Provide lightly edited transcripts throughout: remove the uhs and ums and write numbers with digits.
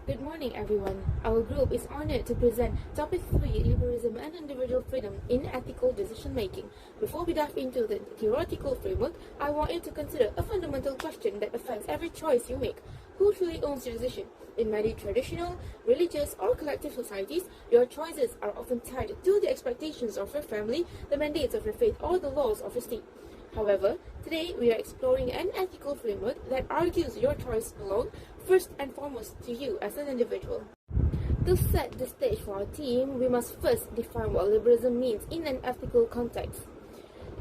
Good morning, everyone. Our group is honored to present Topic 3 Liberalism and Individual Freedom in Ethical Decision Making. Before we dive into the theoretical framework, I want you to consider a fundamental question that affects every choice you make. Who truly owns your decision? In many traditional, religious, or collective societies, your choices are often tied to the expectations of your family, the mandates of your faith, or the laws of your state. However, today we are exploring an ethical framework that argues your choice belongs first and foremost to you as an individual. To set the stage for our team, we must first define what liberalism means in an ethical context.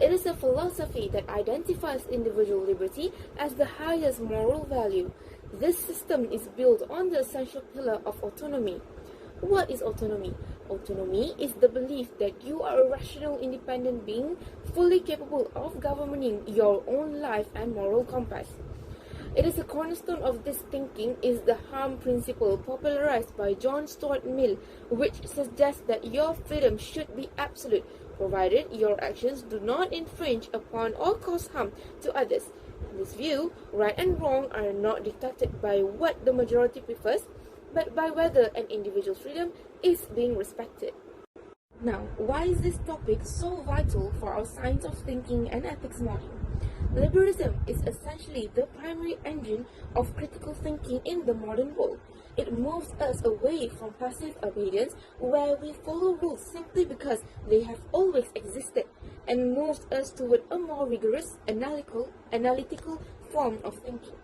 It is a philosophy that identifies individual liberty as the highest moral value. This system is built on the essential pillar of autonomy. What is autonomy? Autonomy is the belief that you are a rational, independent being, fully capable of governing your own life and moral compass. It is a cornerstone of this thinking is the harm principle popularized by John Stuart Mill, which suggests that your freedom should be absolute, provided your actions do not infringe upon or cause harm to others. In this view, right and wrong are not dictated by what the majority prefers, but by whether an individual's freedom is being respected. Now, why is this topic so vital for our science of thinking and ethics module? Liberalism is essentially the primary engine of critical thinking in the modern world. It moves us away from passive obedience, where we follow rules simply because they have always existed, and moves us toward a more rigorous, analytical form of thinking.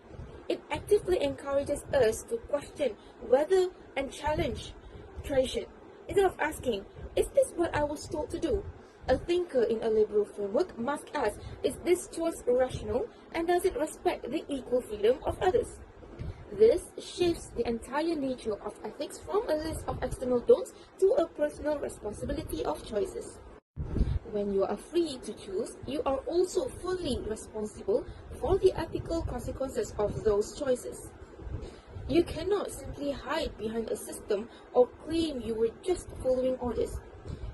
It actively encourages us to question whether and challenge tradition. Instead of asking, is this what I was told to do? A thinker in a liberal framework must ask, is this choice rational and does it respect the equal freedom of others? This shifts the entire nature of ethics from a list of external don'ts to a personal responsibility of choices. When you are free to choose, you are also fully responsible for the ethical consequences of those choices. You cannot simply hide behind a system or claim you were just following orders.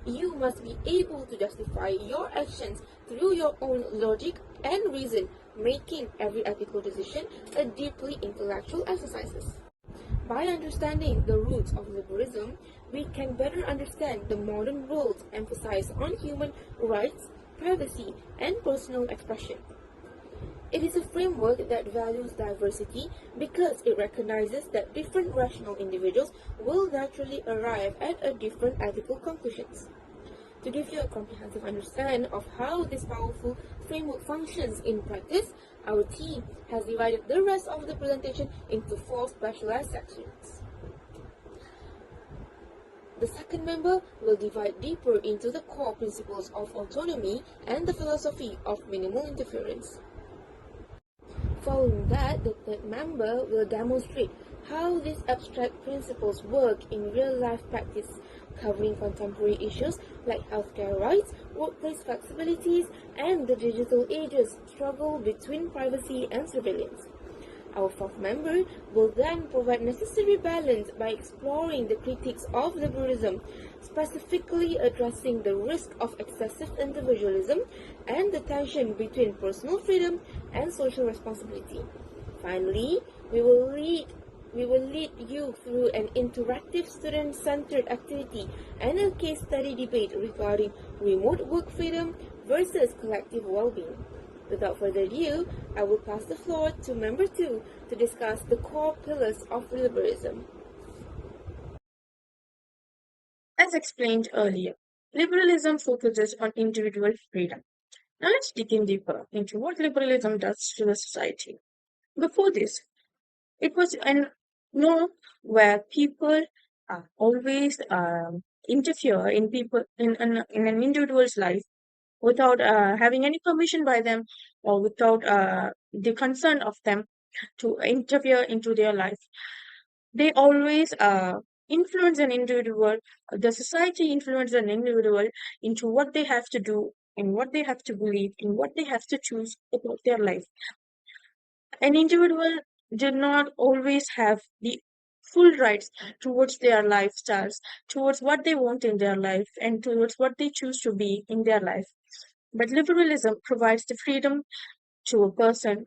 You must be able to justify your actions through your own logic and reason, making every ethical decision a deeply intellectual exercise. By understanding the roots of liberalism, we can better understand the modern world's emphasis on human rights, privacy, and personal expression. It is a framework that values diversity because it recognizes that different rational individuals will naturally arrive at a different ethical conclusions. To give you a comprehensive understanding of how this powerful framework functions in practice, our team has divided the rest of the presentation into 4 specialized sections. The second member will divide deeper into the core principles of autonomy and the philosophy of minimal interference. Following that, the third member will demonstrate how these abstract principles work in real-life practice, covering contemporary issues like healthcare rights, workplace flexibilities, and the digital age's struggle between privacy and surveillance. Our fourth member will then provide necessary balance by exploring the critiques of liberalism, specifically addressing the risk of excessive individualism and the tension between personal freedom and social responsibility. Finally, we will lead you through an interactive student-centered activity and a case study debate regarding remote work freedom versus collective well-being. Without further ado, I will pass the floor to Member 2 to discuss the core pillars of liberalism. As explained earlier, liberalism focuses on individual freedom. Now let's dig in deeper into what liberalism does to the society. Before this, it was an law where people always interfere in in an individual's life without having any permission by them or without the consent of them to interfere into their life. They always influence an individual, the society influence an individual into what they have to do, in what they have to believe, in what they have to choose about their life. An individual did not always have the full rights towards their lifestyles, towards what they want in their life, and towards what they choose to be in their life. But liberalism provides the freedom to a person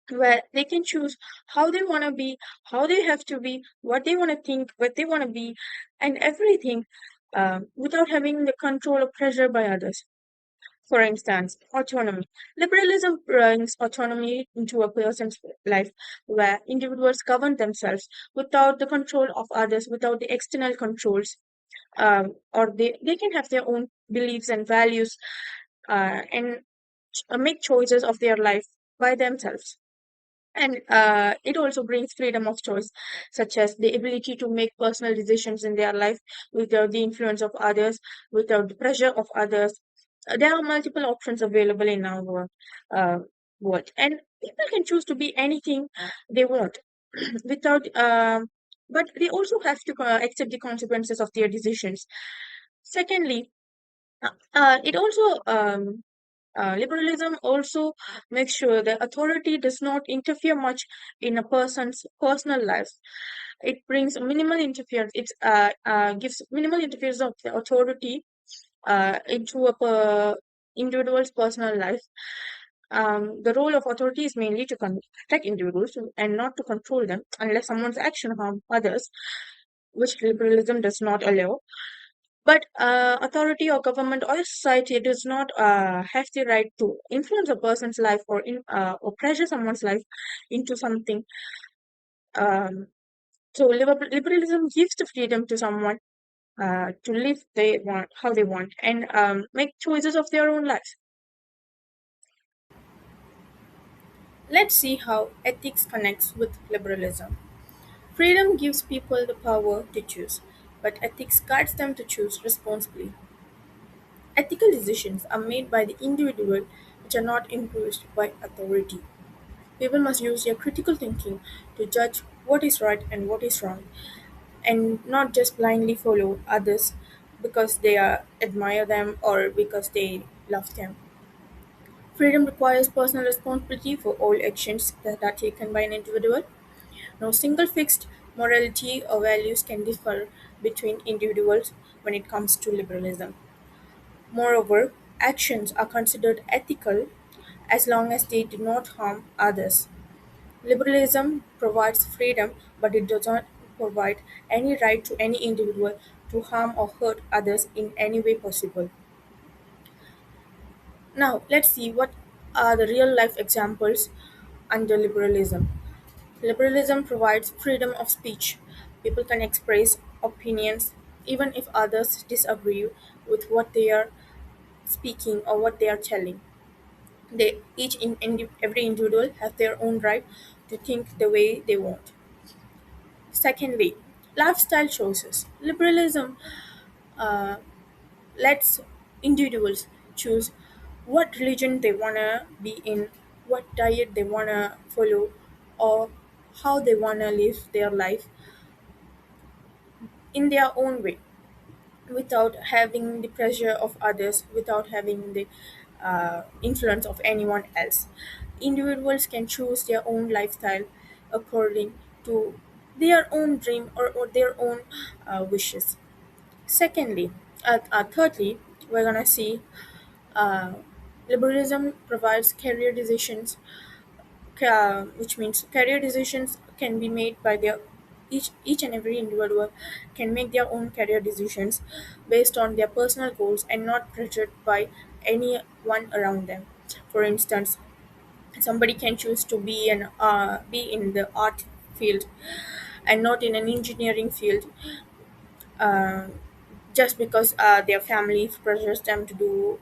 where they can choose how they want to be, how they have to be, what they want to think, what they want to be, and everything, without having the control or pressure by others. For instance, autonomy. Liberalism brings autonomy into a person's life where individuals govern themselves without the control of others, without the external controls, or they can have their own beliefs and values, and make choices of their life by themselves. And it also brings freedom of choice, such as the ability to make personal decisions in their life without the influence of others, without the pressure of others. There are multiple options available in our uh, world, and people can choose to be anything they want without. But they also have to accept the consequences of their decisions. Secondly, it also liberalism also makes sure that authority does not interfere much in a person's personal life. It brings minimal interference. It gives minimal interference of the authority into a individual's personal life. The role of authority is mainly to protect individuals and not to control them unless someone's action harm others, which liberalism does not allow. But authority or government or society does not have the right to influence a person's life or pressure someone's life into something. Um, so liberalism gives the freedom to someone to live they want, how they want, and make choices of their own lives. Let's see how ethics connects with liberalism. Freedom gives people the power to choose, but ethics guides them to choose responsibly. Ethical decisions are made by the individual which are not imposed by authority. People must use their critical thinking to judge what is right and what is wrong, and not just blindly follow others because they admire them or because they love them. Freedom requires personal responsibility for all actions that are taken by an individual. No single fixed morality or values can differ between individuals when it comes to liberalism. Moreover, actions are considered ethical as long as they do not harm others. Liberalism provides freedom, but it does not provide any right to any individual to harm or hurt others in any way possible. Now, let's see what are the real life examples under liberalism. Liberalism provides freedom of speech. People can express opinions even if others disagree with what they are speaking or what they are telling. Every individual has their own right to think the way they want. Secondly, lifestyle choices. Liberalism uh, lets individuals choose what religion they wanna be in, what diet they wanna follow, or how they wanna live their life in their own way, without having the pressure of others, without having the influence of anyone else. Individuals can choose their own lifestyle according to their own dream or their own wishes. Thirdly, we're gonna see uh, liberalism provides career decisions, which means career decisions can be made by their each and every individual can make their own career decisions based on their personal goals and not pressured by anyone around them. For instance, somebody can choose to be in the art field and not in an engineering field, uh, just because their family pressures them to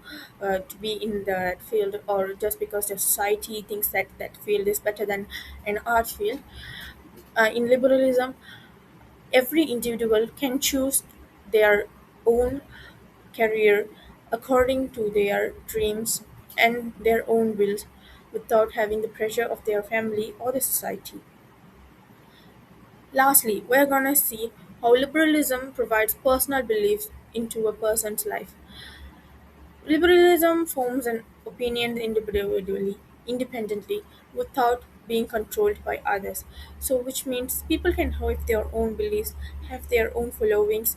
be in that field, or just because the society thinks that that field is better than an art field. In liberalism, every individual can choose their own career according to their dreams and their own wills without having the pressure of their family or the society. Lastly, we're gonna see how liberalism provides personal beliefs into a person's life. Liberalism forms an opinion independently, without being controlled by others. So, which means people can have their own beliefs, have their own followings,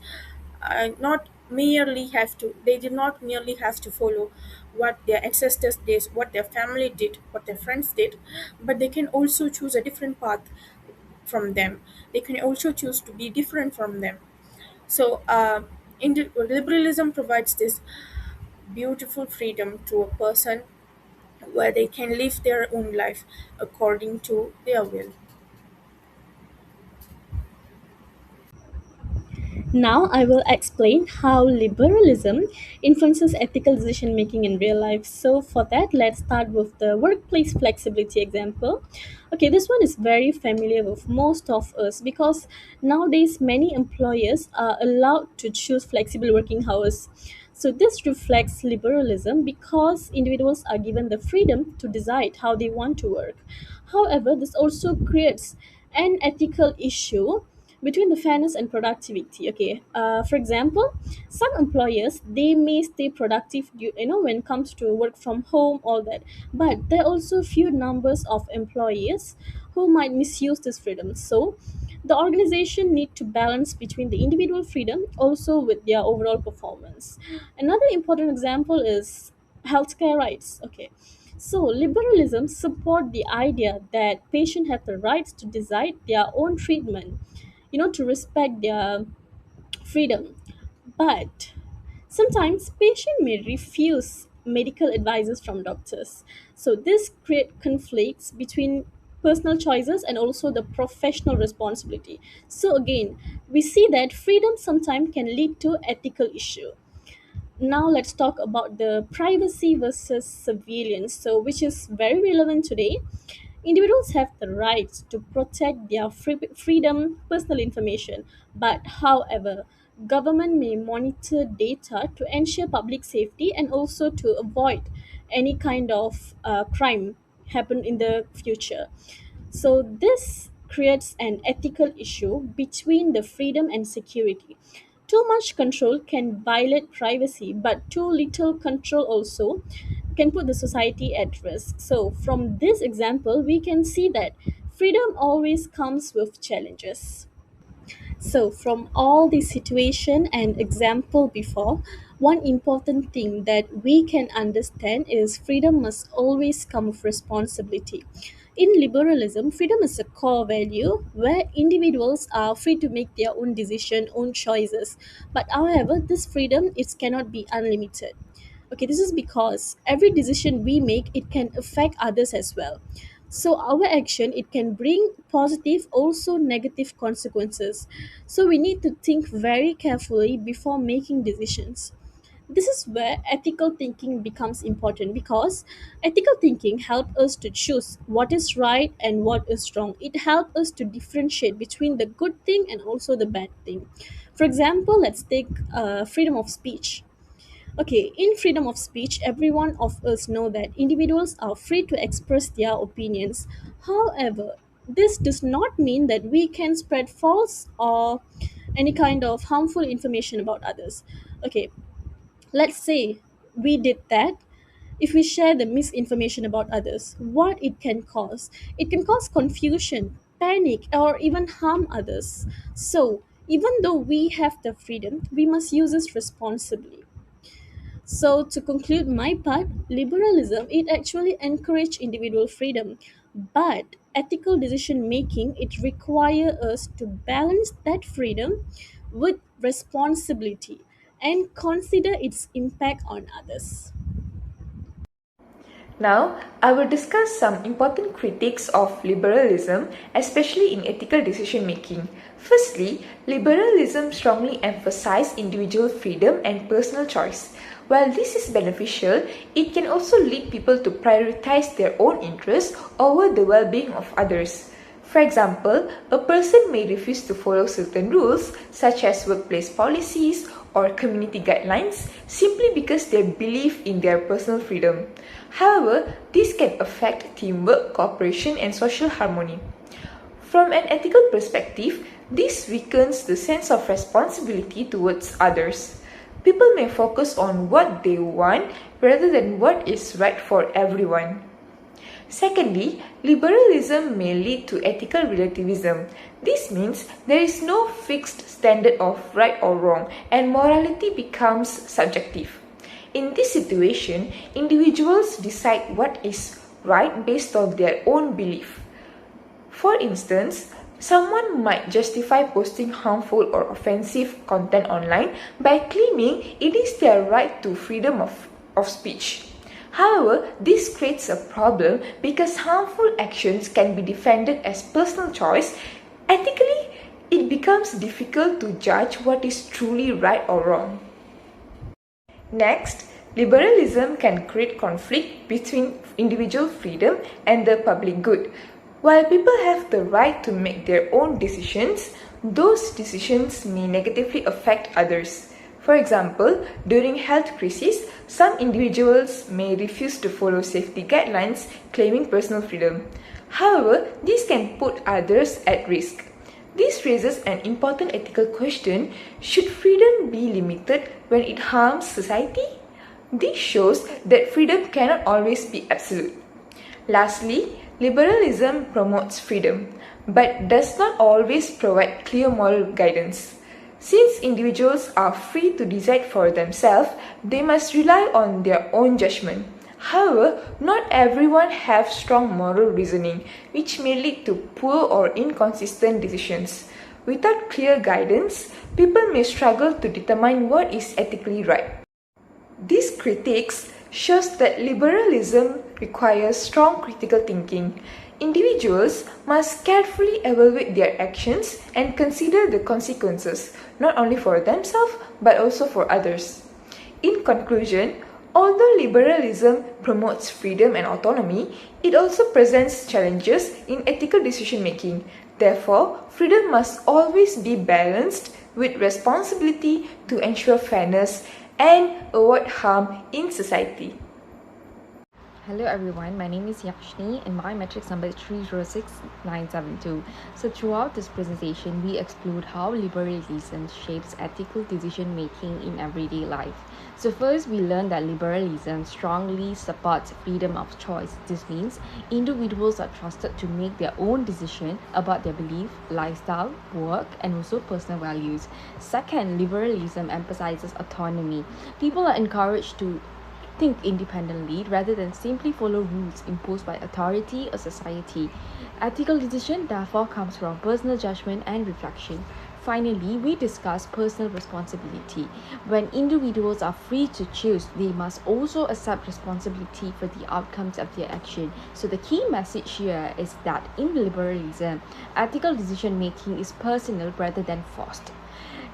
not they did not merely have to follow what their ancestors did, what their family did, what their friends did, but they can also choose a different path from them. They can also choose to be different from them. So liberalism provides this beautiful freedom to a person where they can live their own life according to their will. Now, I will explain how liberalism influences ethical decision making in real life. So, for that, let's start with the workplace flexibility example. Okay, this one is very familiar with most of us because nowadays many employers are allowed to choose flexible working hours. So, this reflects liberalism because individuals are given the freedom to decide how they want to work. However, this also creates an ethical issue between the fairness and productivity. Okay, for example, some employers they may stay productive when it comes to work from home, all that, but there are also few numbers of employees who might misuse this freedom. So the organization need to balance between the individual freedom also with their overall performance. Another important example is healthcare rights. Okay, so liberalism support the idea that patients have the rights to decide their own treatment, to respect their freedom. But sometimes patients may refuse medical advices from doctors. So this create conflicts between personal choices and also the professional responsibility. So again, we see that freedom sometimes can lead to ethical issue. Now let's talk about the privacy versus surveillance, so which is very relevant today. Individuals have the right to protect their freedom, personal information, but however, government may monitor data to ensure public safety and also to avoid any kind of crime happen in the future. So this creates an ethical issue between the freedom and security. Too much control can violate privacy, but too little control also can put the society at risk. So, from this example, we can see that freedom always comes with challenges. So, from all the situation and example before, one important thing that we can understand is freedom must always come with responsibility. In liberalism, freedom is a core value where individuals are free to make their own decision, own choices. But however, this freedom it cannot be unlimited. Okay, this is because every decision we make it can affect others as well. So our action it can bring positive also negative consequences. So we need to think very carefully before making decisions. This is where ethical thinking becomes important because ethical thinking helps us to choose what is right and what is wrong. It helps us to differentiate between the good thing and also the bad thing. For example, let's take freedom of speech. Okay, in freedom of speech, every one of us know that individuals are free to express their opinions. However, this does not mean that we can spread false or any kind of harmful information about others. Okay, let's say we did that. If we share the misinformation about others, what it can cause? It can cause confusion, panic, or even harm others. So, even though we have the freedom, we must use it responsibly. So to conclude my part, liberalism it actually encourage individual freedom, but ethical decision making it require us to balance that freedom with responsibility and consider its impact on others. Now, I will discuss some important critiques of liberalism, especially in ethical decision making. Firstly, liberalism strongly emphasizes individual freedom and personal choice. While this is beneficial, it can also lead people to prioritize their own interests over the well-being of others. For example, a person may refuse to follow certain rules, such as workplace policies or community guidelines, simply because they believe in their personal freedom. However, this can affect teamwork, cooperation, and social harmony. From an ethical perspective, this weakens the sense of responsibility towards others. People may focus on what they want rather than what is right for everyone. Secondly, liberalism may lead to ethical relativism. This means there is no fixed standard of right or wrong, and morality becomes subjective. In this situation, individuals decide what is right based on their own belief. For instance, someone might justify posting harmful or offensive content online by claiming it is their right to freedom of speech. However, this creates a problem because harmful actions can be defended as personal choice. Ethically, it becomes difficult to judge what is truly right or wrong. Next, liberalism can create conflict between individual freedom and the public good. While people have the right to make their own decisions, those decisions may negatively affect others. For example, during health crises, some individuals may refuse to follow safety guidelines, claiming personal freedom. However, this can put others at risk. This raises an important ethical question: should freedom be limited when it harms society? This shows that freedom cannot always be absolute. Lastly, liberalism promotes freedom, but does not always provide clear moral guidance. Since individuals are free to decide for themselves, they must rely on their own judgment. However, not everyone has strong moral reasoning, which may lead to poor or inconsistent decisions. Without clear guidance, people may struggle to determine what is ethically right. This critiques shows that liberalism requires strong critical thinking. Individuals must carefully evaluate their actions and consider the consequences, not only for themselves but also for others. In conclusion, although liberalism promotes freedom and autonomy, it also presents challenges in ethical decision making. Therefore, freedom must always be balanced with responsibility to ensure fairness and avoid harm in society. Hello everyone, my name is Yakshni and my metrics number is 306972. So throughout this presentation, we explored how liberalism shapes ethical decision making in everyday life. So first, we learned that liberalism strongly supports freedom of choice. This means individuals are trusted to make their own decision about their belief, lifestyle, work, and also personal values. Second, liberalism emphasizes autonomy. People are encouraged to think independently rather than simply follow rules imposed by authority or society. Ethical decision therefore comes from personal judgment and reflection. Finally, we discuss personal responsibility. When individuals are free to choose, they must also accept responsibility for the outcomes of their action. So the key message here is that in liberalism, ethical decision making is personal rather than forced.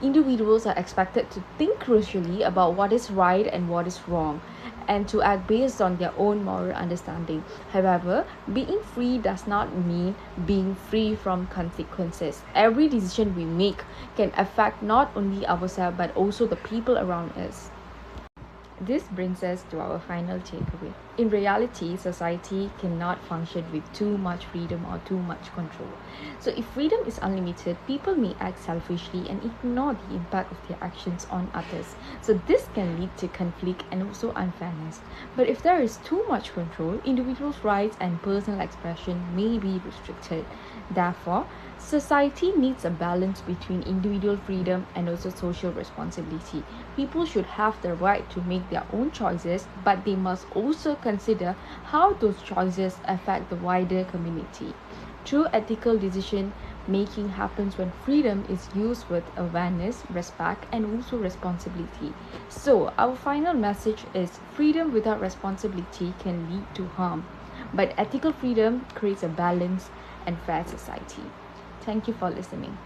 Individuals are expected to think crucially about what is right and what is wrong, and to act based on their own moral understanding. However, being free does not mean being free from consequences. Every decision we make can affect not only ourselves but also the people around us. This brings us to our final takeaway. In reality, society cannot function with too much freedom or too much control. So if freedom is unlimited, people may act selfishly and ignore the impact of their actions on others. So this can lead to conflict and also unfairness. But if there is too much control, individuals' rights and personal expression may be restricted. Therefore, society needs a balance between individual freedom and also social responsibility. People should have the right to make their own choices, but they must also consider how those choices affect the wider community. True ethical decision making happens when freedom is used with awareness, respect, and also responsibility. So, our final message is freedom without responsibility can lead to harm, but ethical freedom creates a balanced and fair society. Thank you for listening.